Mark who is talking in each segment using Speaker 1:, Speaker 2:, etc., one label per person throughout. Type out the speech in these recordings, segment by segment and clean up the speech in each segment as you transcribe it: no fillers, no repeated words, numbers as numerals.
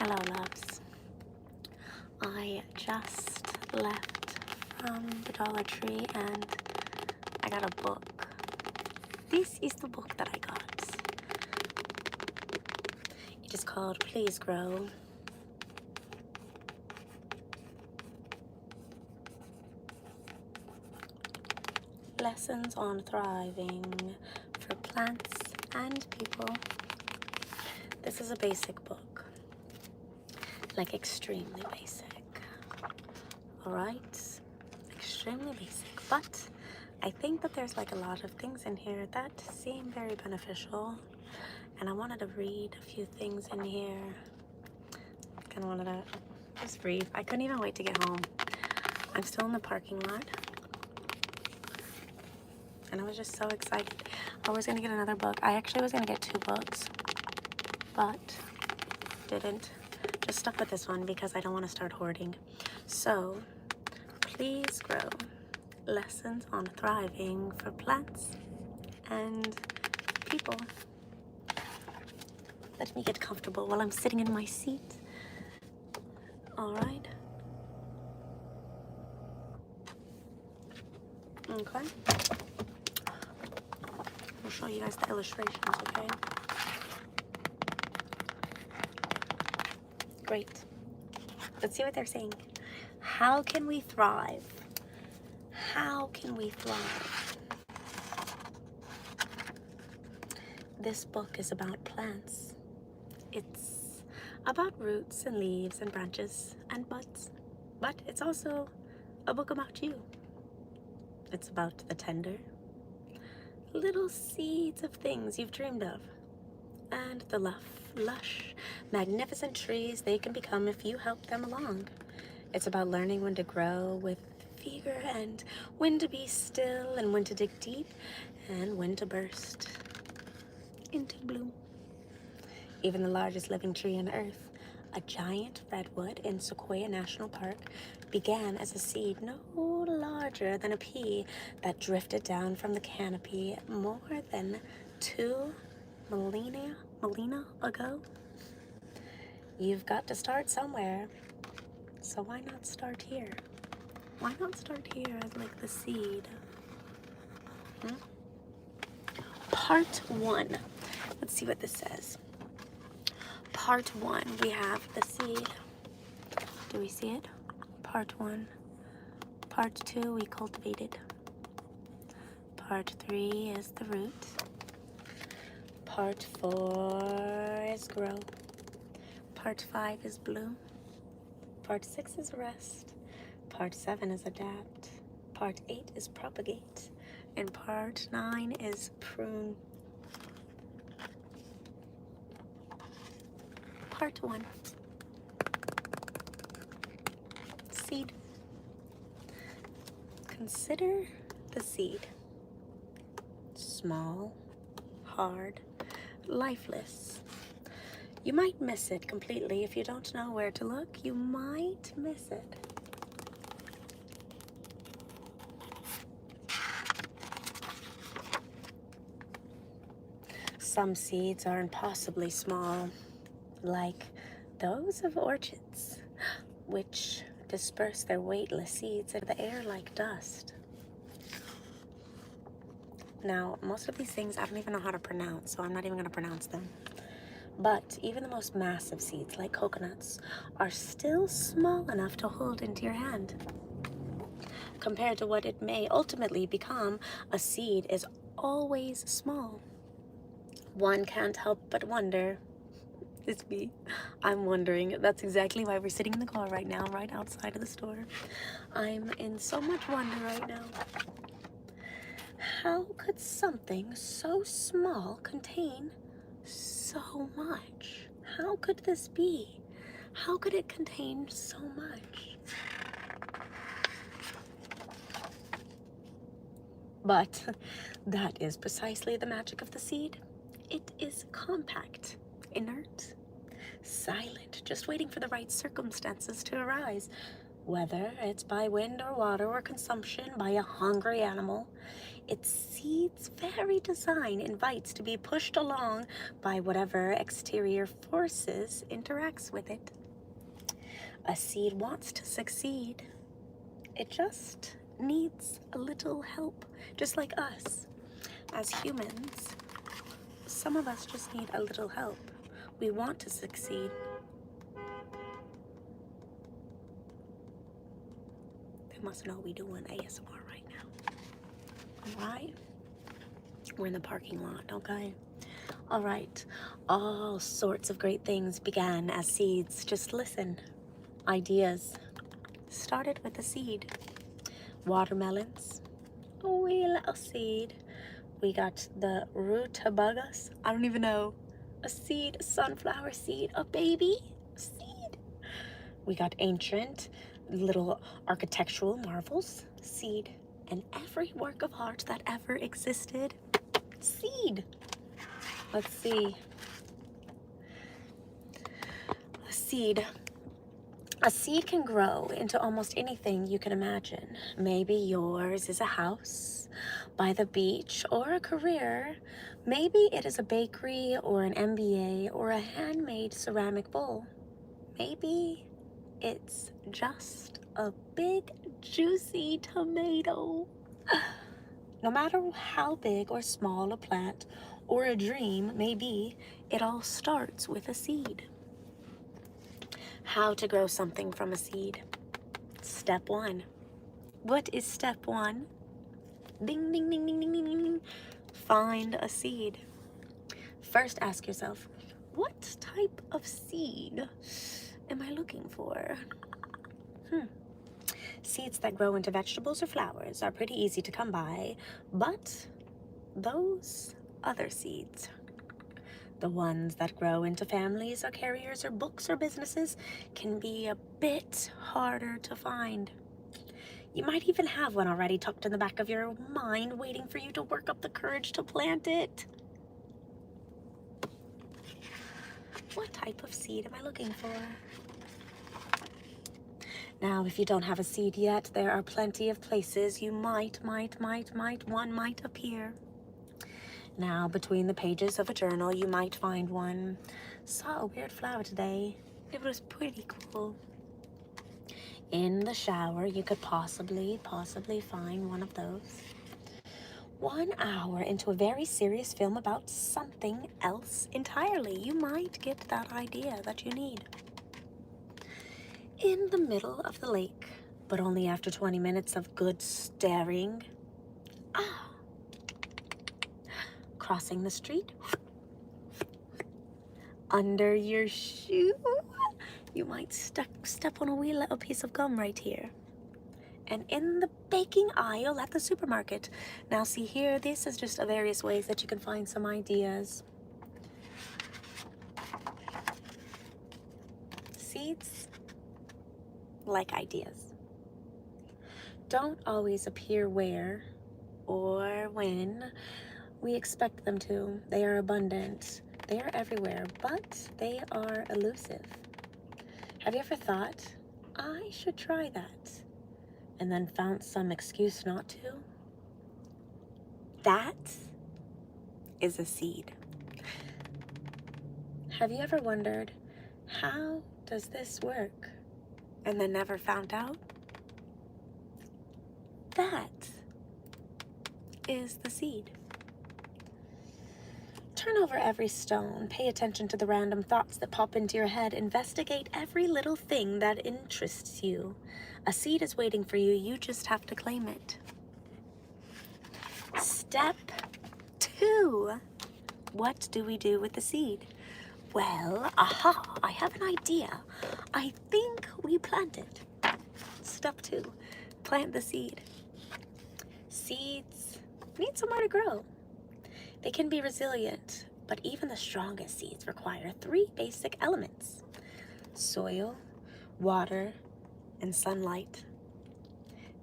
Speaker 1: Hello, loves. I just left from the Dollar Tree and I got a book. This is the book that I got. It is called Please Grow. Lessons on Thriving for Plants and People. This is a basic book, like extremely basic. Alright, extremely basic, but I think that there's like a lot of things in here that seem very beneficial, and I wanted to read a few things in here. Kind of wanted to just read. I couldn't even wait to get home. I'm still in the parking lot, and I was just so excited. I was gonna get another book. I actually was gonna get 2 books, but didn't. Just stuck with this one because I don't want to start hoarding. So, Please Grow. Lessons on Thriving for Plants and People. Let me get comfortable while I'm sitting in my seat. Alright. Okay. I'll show you guys the illustrations, okay? Great. Let's see what they're saying. How can we thrive? How can we thrive? This book is about plants. It's about roots and leaves and branches and buds. But it's also a book about you. It's about the tender little seeds of things you've dreamed of, and the lush, magnificent trees they can become if you help them along. It's about learning when to grow with vigor and when to be still and when to dig deep and when to burst into bloom. Even the largest living tree on earth, a giant redwood in Sequoia National Park, began as a seed no larger than a pea that drifted down from the canopy more than 2 millennia ago. You've got to start somewhere, so why not start here? Why not start here as like the seed? Part 1. Let's see what this says. Part 1, we have the seed. Do we see it? Part 1. Part 2, we cultivated. Part 3 is the root. Part 4 is grow. Part 5 is bloom. Part 6 is rest. Part 7 is adapt. Part 8 is propagate. And part 9 is prune. Part 1. Seed. Consider the seed. Small, hard, lifeless. You might miss it completely if you don't know where to look. You might miss it. Some seeds are impossibly small, like those of orchids, which disperse their weightless seeds into the air like dust. Now, most of these things I don't even know how to pronounce, so I'm not even going to pronounce them. But even the most massive seeds, like coconuts, are still small enough to hold into your hand. Compared to what it may ultimately become, a seed is always small. One can't help but wonder. It's me. I'm wondering. That's exactly why we're sitting in the car right now, right outside of the store. I'm in so much wonder right now. How could something so small contain so much? How could this be? How could it contain so much? But that is precisely the magic of the seed. It is compact, inert, silent, just waiting for the right circumstances to arise. Whether it's by wind or water or consumption by a hungry animal, its seed's very design invites to be pushed along by whatever exterior forces interacts with it. A seed wants to succeed. It just needs a little help, just like us. As humans, some of us just need a little help. We want to succeed. They must know we doing ASMR right now. All right? We're in the parking lot, okay? All right. All sorts of great things began as seeds. Just listen. Ideas started with a seed. Watermelons, a wee little seed. We got the rutabagas. I don't even know. A seed, a sunflower seed, a baby seed. We got ancient little architectural marvels, seed. And every work of art that ever existed, seed. Let's see. A seed. A seed can grow into almost anything you can imagine. Maybe yours is a house by the beach or a career. Maybe it is a bakery or an MBA or a handmade ceramic bowl. Maybe it's just a big juicy tomato. No matter how big or small a plant or a dream may be, it all starts with a seed. How to grow something from a seed. Step 1. What is step 1? Ding, ding, ding, ding, ding, ding, ding. Find a seed. First ask yourself, what type of seed am I looking for? Seeds that grow into vegetables or flowers are pretty easy to come by, but those other seeds, the ones that grow into families or carriers or books or businesses, can be a bit harder to find. You might even have one already tucked in the back of your mind waiting for you to work up the courage to plant it. What type of seed am I looking for? Now, if you don't have a seed yet, there are plenty of places you one might appear. Now, between the pages of a journal, you might find one. Saw a weird flower today. It was pretty cool. In the shower, you could possibly find one of those. 1 hour into a very serious film about something else entirely, you might get that idea that you need. In the middle of the lake, but only after 20 minutes of good staring. Crossing the street. Under your shoe. You might step on a wee little piece of gum right here. And in the baking aisle at the supermarket. Now see here, this is just various ways that you can find some ideas. Seeds, like ideas, don't always appear where or when we expect them to. They are abundant. They are everywhere, but they are elusive. Have you ever thought, I should try that, and then found some excuse not to? That is a seed. Have you ever wondered, how does this work? And then never found out? That is the seed. Turn over every stone. Pay attention to the random thoughts that pop into your head. Investigate every little thing that interests you. A seed is waiting for you. You just have to claim it. Step 2. What do we do with the seed? Well, I have an idea. I think we plant it. Step 2. Plant the seed. Seeds need somewhere to grow. They can be resilient, but even the strongest seeds require 3 basic elements: soil, water, and sunlight.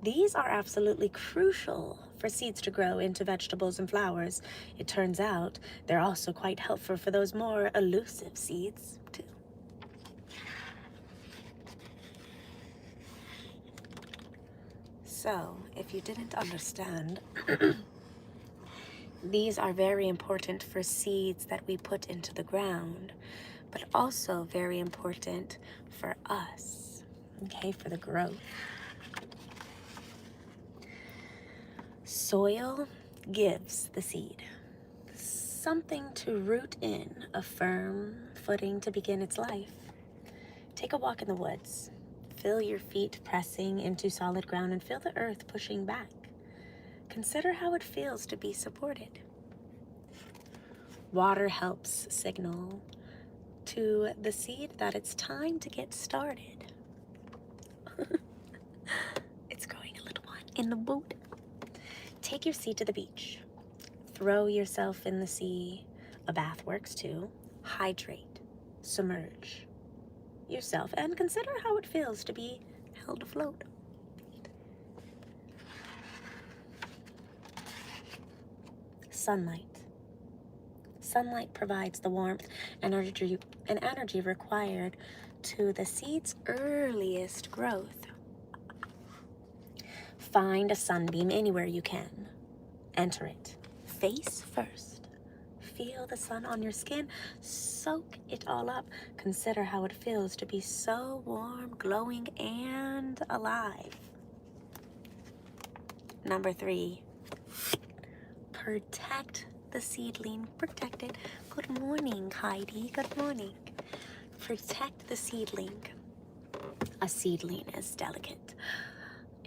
Speaker 1: These are absolutely crucial for seeds to grow into vegetables and flowers. It turns out they're also quite helpful for those more elusive seeds, too. So, if you didn't understand, these are very important for seeds that we put into the ground, but also very important for us, okay, for the growth. Soil gives the seed something to root in, a firm footing to begin its life. Take a walk in the woods. Feel your feet pressing into solid ground and feel the earth pushing back. Consider how it feels to be supported. Water helps signal to the seed that it's time to get started. It's growing a little one in the boat. Take your seed to the beach. Throw yourself in the sea. A bath works too. Hydrate, submerge yourself, and consider how it feels to be held afloat. Sunlight. Sunlight provides the warmth and energy required to the seed's earliest growth. Find a sunbeam anywhere you can. Enter it, face first. Feel the sun on your skin. Soak it all up. Consider how it feels to be so warm, glowing, and alive. Number 3, protect the seedling. Protect it. Good morning, Heidi. Good morning. Protect the seedling. A seedling is delicate.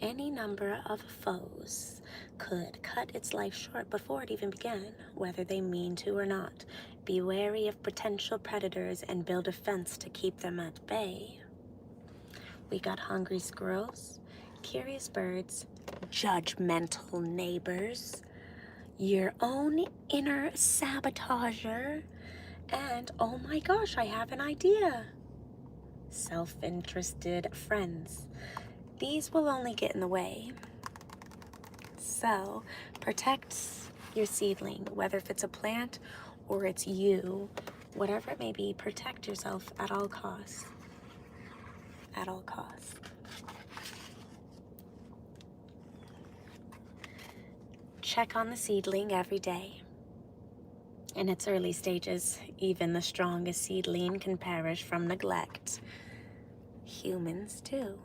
Speaker 1: Any number of foes could cut its life short before it even began, whether they mean to or not. Be wary of potential predators and build a fence to keep them at bay. We got hungry squirrels, curious birds, judgmental neighbors, your own inner sabotager, and oh my gosh, I have an idea, self-interested friends. These will only get in the way. So, protect your seedling, whether if it's a plant or it's you, whatever it may be, protect yourself at all costs. At all costs. Check on the seedling every day. In its early stages, even the strongest seedling can perish from neglect. Humans too.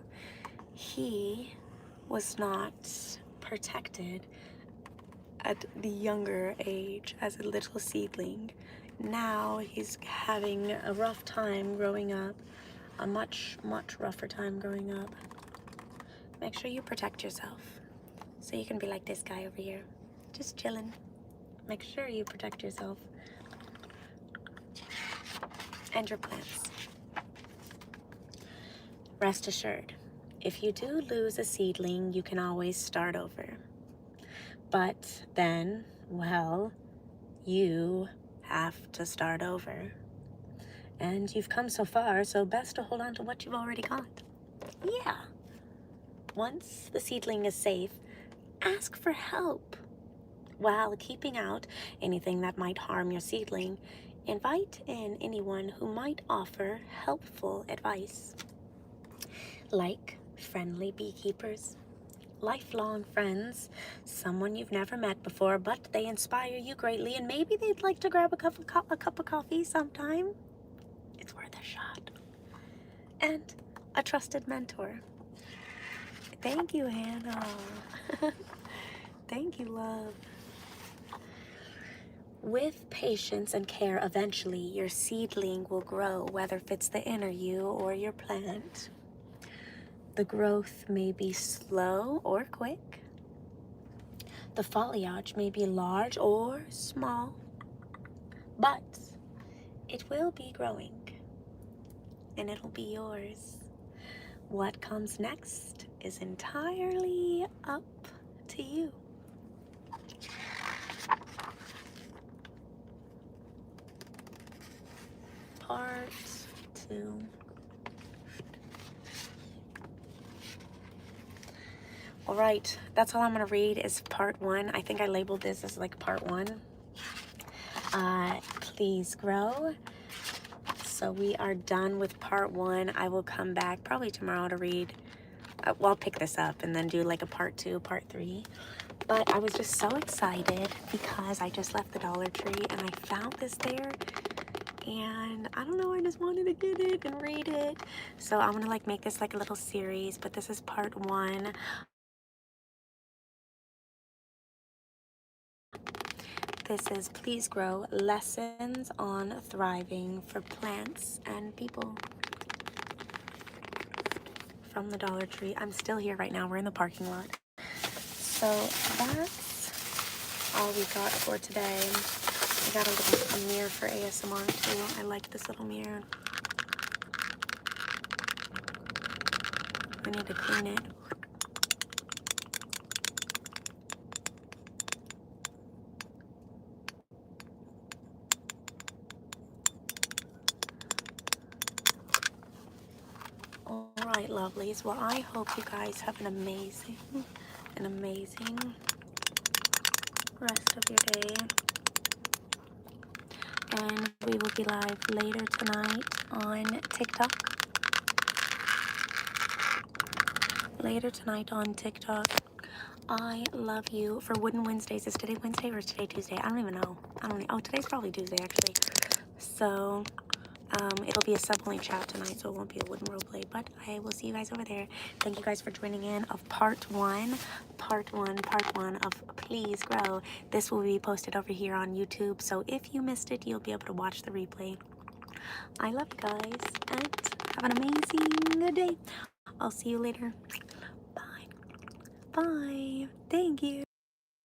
Speaker 1: He was not protected at the younger age as a little seedling. Now he's having a rough time growing up, a much rougher time growing up. Make sure you protect yourself so you can be like this guy over here, just chilling. Make sure you protect yourself and your plants. Rest assured, if you do lose a seedling, you can always start over. But then, well, you have to start over. And you've come so far, so best to hold on to what you've already got. Yeah. Once the seedling is safe, ask for help. While keeping out anything that might harm your seedling, invite in anyone who might offer helpful advice. Like friendly beekeepers, lifelong friends, someone you've never met before, but they inspire you greatly, and maybe they'd like to grab a cup of coffee sometime. It's worth a shot. And a trusted mentor. Thank you, Hannah. Thank you, love. With patience and care, eventually your seedling will grow, whether if it's the inner you or your plant. The growth may be slow or quick. The foliage may be large or small, but it will be growing, and it'll be yours. What comes next is entirely up to you. Part 2. All right, that's all I'm gonna read is part 1. I think I labeled this as like part 1. Please grow. So we are done with part 1. I will come back probably tomorrow to read I'll pick this up and then do like a part 2, part 3. But I was just so excited because I just left the Dollar Tree and I found this there. And I don't know, I just wanted to get it and read it. So I'm gonna like make this like a little series, but this is part 1. This is Please Grow, Lessons on Thriving for Plants and People, from the Dollar Tree. I'm still here right now. We're in the parking lot. So that's all we got for today. I got a mirror for ASMR too. I like this little mirror. I need to clean it. Alright, lovelies. Well, I hope you guys have an amazing rest of your day. And we will be live later tonight on TikTok. I love you for Wooden Wednesdays. Is today Wednesday or is today Tuesday? I don't even know. Oh, today's probably Tuesday, actually. So, it'll be a sub-only chat tonight, so it won't be a wooden roleplay, but I will see you guys over there. Thank you guys for joining in of part one of Please Grow. This will be posted over here on YouTube, so if you missed it, you'll be able to watch the replay. I love you guys, and have an amazing day. I'll see you later. Bye. Thank you.